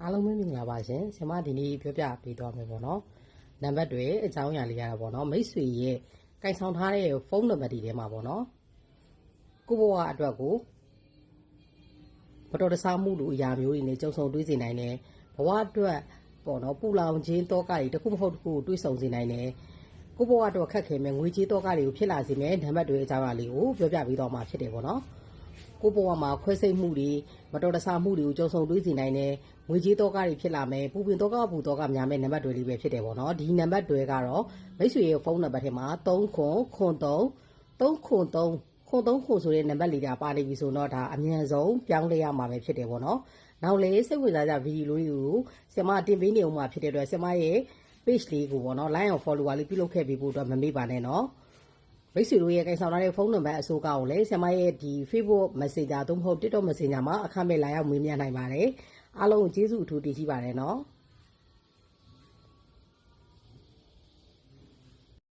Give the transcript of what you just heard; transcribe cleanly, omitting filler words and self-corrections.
အားလုံးမင်္ဂလာပါရှင်ဆင်မဒီနေ့ပြောပြပေးသွားမယ်ပေါ့နော်နံပါတ်တွေအကြောင်းအရာလေးရတာပေါ့နော်မိတ်ဆွေရဲ့ကင်ဆောင်ထားတဲ့ဖုန်းနံပါတ်တွေထဲမှာပေါ့နော်ကိုဘဝအတွက်ကိုမတော်တဆမှုလိုအရာမျိုးတွေနဲ့ကြုံဆုံတွေးစေနိုင်တယ်ဘဝအတွက်ပေါ့နော်ပူလောင်ခြင်းတောကတွေတစ်ခုမဟုတ်တစ်ခုတွေးဆုံစေနိုင်တယ်ကိုဘဝအတွက်ခက်ခဲမဲ့ငွေကြေးတောကတွေကိုဖြစ်လာစေမဲ့နံပါတ်တွေအကြောင်းအရာလေးကိုပြောပြပေးသွားမှာဖြစ်တယ်ပေါ့နော်ကိုဘဝမှာခွဲစိတ်မှုတွေမတော်တဆမှုတွေကိုကြုံဆုံတွေးစေနိုင်တယ်ငွေကြေးတောကတွေဖြစ်လာမယ်ပူပင်တောကပူတောကများမဲ့နံပါတ်တွေလေးပဲဖြစ်တယ်ပေါ့နော်ဒီနံပါတ်တွေကတော့မိတ်ဆွေရဲ့ဖုန်းနံပါတ်ထဲမှာ3ခွန်ခွန်3 3ခွန်3ခွန်3ခွန်ဆိုတဲ့နံပါတ်လေးဒါပါနေပြီဆိုတော့ဒါအမြန်ဆုံးပြောင်းလဲရမှာပဲဖြစ်တယ်ပေါ့နော်နောက်လေစိတ်ဝင်စားကြဗီဒီယိုလေးကိုဆင်မတင်ပေးနေအောင်မှာဖြစ်တဲ့အတွက်ဆင်မရဲ့ page လေးကိုပေါ့နော် line of follower လေးပြုလုပ်ခဲ့ပေးဖို့အတွက်မမေ့ပါနဲ့နော်မိတ်ဆွေတို့ရဲ့ကင်ဆောင်ထားတဲ့ဖုန်းနံပါတ်အစိုးရကိုလည်းဆင်မရဲ့ဒီ Facebook Messenger သို့မဟုတ် TikTok Messenger မှာအခမဲ့လာရောက်မေးမြန်းနိုင်ပါတယ်အားလုံးကိုကျေးဇူးအထူးတင်ရှိပါတယ်နော်